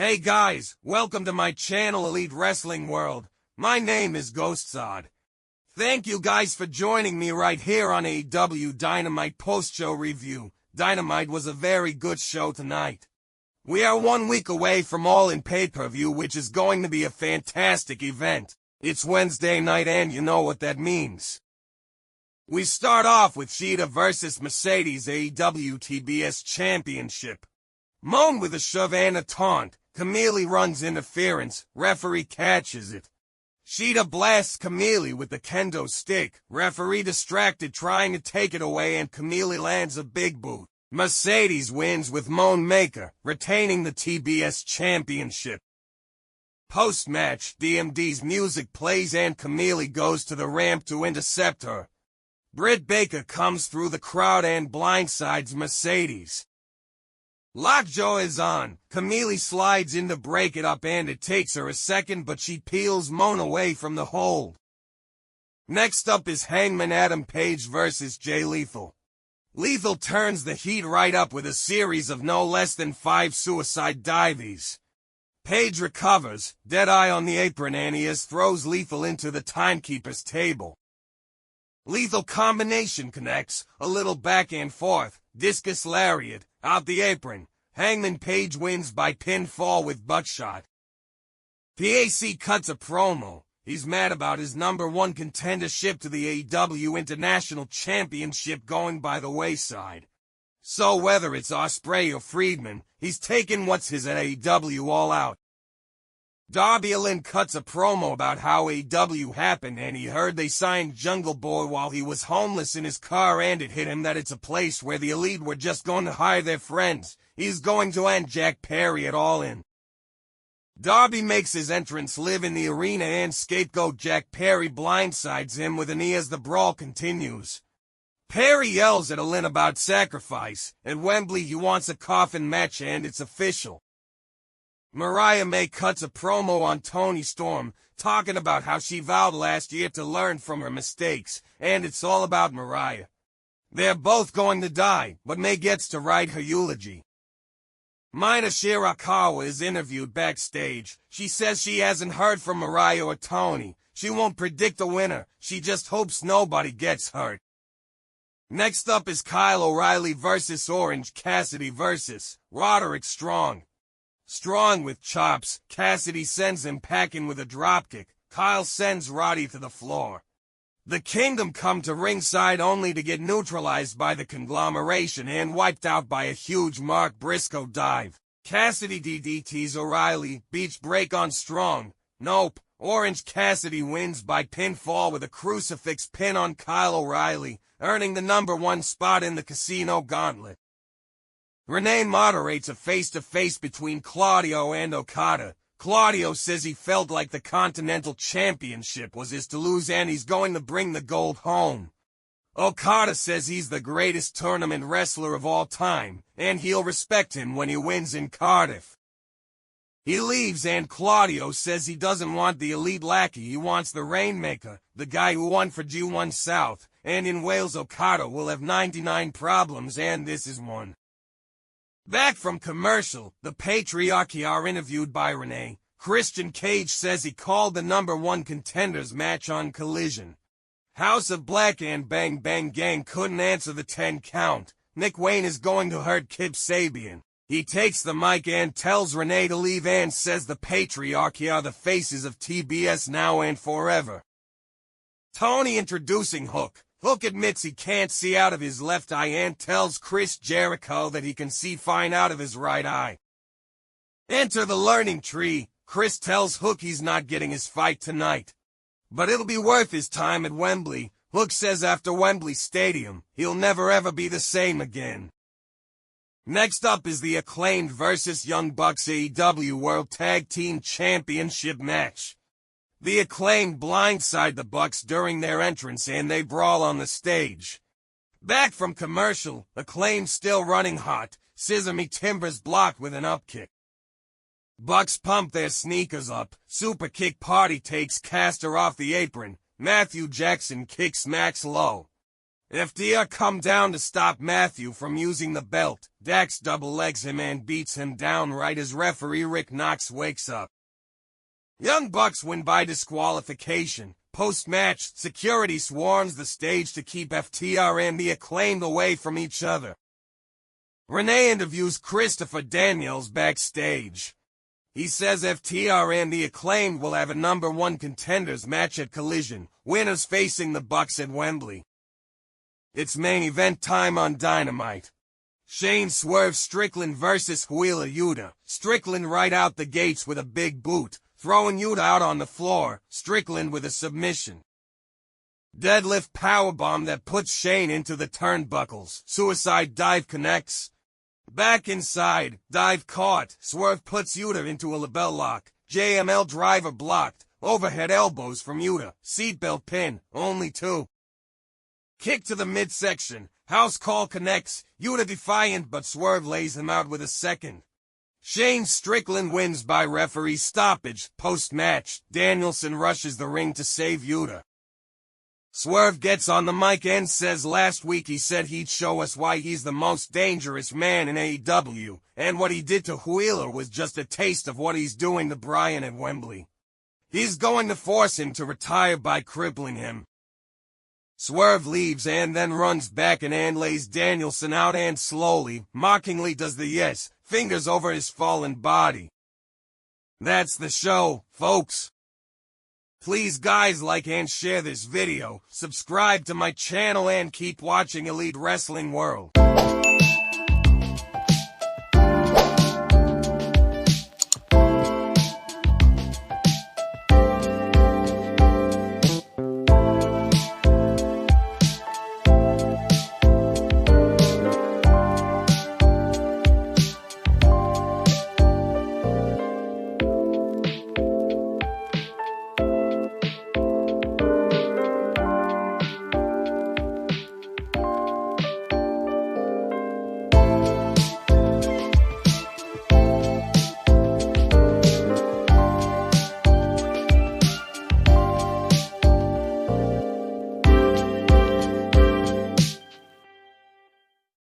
Hey guys, welcome to my channel Elite Wrestling World. My name is GhostSaad. Thank you guys for joining me right here on AEW Dynamite post-show review. Dynamite was a very good show tonight. We are 1 week away from All In pay-per-view, which is going to be a fantastic event. It's Wednesday night and you know what that means. We start off with Shida versus Mercedes AEW TBS Championship. Moan with a shove and a taunt. Camille runs interference. Referee catches it. Shida blasts Camille with the kendo stick. Referee distracted trying to take it away and Camille lands a big boot. Mercedes wins with Moan Maker, retaining the TBS Championship. Post-match, DMD's music plays and Camille goes to the ramp to intercept her. Britt Baker comes through the crowd and blindsides Mercedes. Lockjaw is on. Camille slides in to break it up and it takes her a second, but she peels Moan away from the hold. Next up is Hangman Page versus Jay Lethal. Lethal turns the heat right up with a series of no less than 5 suicide dives. Page recovers, Deadeye on the apron, and he throws Lethal into the timekeeper's table. Lethal combination connects, a little back and forth, discus lariat, out the apron. Hangman Page wins by pinfall with buckshot. PAC cuts a promo. He's mad about his #1 contendership to the AEW International Championship going by the wayside. So whether it's Ospreay or Friedman, he's taking what's his at AEW All Out. Darby Allin cuts a promo about how AEW happened and he heard they signed Jungle Boy while he was homeless in his car and it hit him that it's a place where the Elite were just going to hire their friends. He's going to end Jack Perry at All In. Darby makes his entrance live in the arena and scapegoat Jack Perry blindsides him with a knee as the brawl continues. Perry yells at Allin about sacrifice. At Wembley he wants a coffin match and it's official. Mariah May cuts a promo on Toni Storm, talking about how she vowed last year to learn from her mistakes, and it's all about Mariah. They're both going to die, but May gets to write her eulogy. Mina Shirakawa is interviewed backstage. She says she hasn't heard from Mariah or Toni. She won't predict a winner. She just hopes nobody gets hurt. Next up is Kyle O'Reilly versus Orange Cassidy versus Roderick Strong. Strong with chops, Cassidy sends him packing with a dropkick. Kyle sends Roddy to the floor. The Kingdom come to ringside only to get neutralized by the conglomeration and wiped out by a huge Mark Briscoe dive. Cassidy DDTs O'Reilly, beach break on Strong. Nope, Orange Cassidy wins by pinfall with a crucifix pin on Kyle O'Reilly, earning the #1 spot in the Casino Gauntlet. Renee moderates a face-to-face between Claudio and Okada. Claudio says he felt like the Continental Championship was his to lose and he's going to bring the gold home. Okada says he's the greatest tournament wrestler of all time, and he'll respect him when he wins in Cardiff. He leaves and Claudio says he doesn't want the Elite lackey, he wants the Rainmaker, the guy who won for G1 South, and in Wales Okada will have 99 problems and this is one. Back from commercial, the Patriarchy are interviewed by Renee. Christian Cage says he called the #1 contenders match on Collision. House of Black and Bang Bang Gang couldn't answer the 10 count. Nick Wayne is going to hurt Kip Sabian. He takes the mic and tells Renee to leave and says the Patriarchy are the faces of TBS now and forever. Tony introducing Hook. Hook admits he can't see out of his left eye and tells Chris Jericho that he can see fine out of his right eye. Enter the learning tree. Chris tells Hook he's not getting his fight tonight, but it'll be worth his time at Wembley. Hook says after Wembley Stadium, he'll never ever be the same again. Next up is the Acclaimed versus Young Bucks AEW World Tag Team Championship match. The Acclaimed blindside the Bucks during their entrance and they brawl on the stage. Back from commercial, Acclaimed still running hot. Sesame Timbers blocked with an upkick. Bucks pump their sneakers up. Super Kick Party takes Caster off the apron. Matthew Jackson kicks Max low. FDR come down to stop Matthew from using the belt. Dax double-legs him and beats him down right as referee Rick Knox wakes up. Young Bucks win by disqualification. Post-match, security swarms the stage to keep FTR and the Acclaimed away from each other. Renee interviews Christopher Daniels backstage. He says FTR and the Acclaimed will have a #1 contenders match at Collision, winners facing the Bucks at Wembley. It's main event time on Dynamite. Shane Swerve Strickland versus Wheeler Yuta. Strickland right out the gates with a big boot, throwing Yuta out on the floor, Strickland with a submission. Deadlift powerbomb that puts Shane into the turnbuckles. Suicide dive connects. Back inside, dive caught. Swerve puts Yuta into a label lock. JML driver blocked. Overhead elbows from Yuta. Seatbelt pin, only 2. Kick to the midsection. House call connects. Yuta defiant, but Swerve lays him out with a second. Shane Strickland wins by referee stoppage. Post-match, Danielson rushes the ring to save Yuta. Swerve gets on the mic and says last week he said he'd show us why he's the most dangerous man in AEW, and what he did to Wheeler was just a taste of what he's doing to Bryan at Wembley. He's going to force him to retire by crippling him. Swerve leaves and then runs back and lays Danielson out and slowly, mockingly does the yes, fingers over his fallen body. That's the show, folks. Please guys like and share this video, subscribe to my channel and keep watching Elite Wrestling World.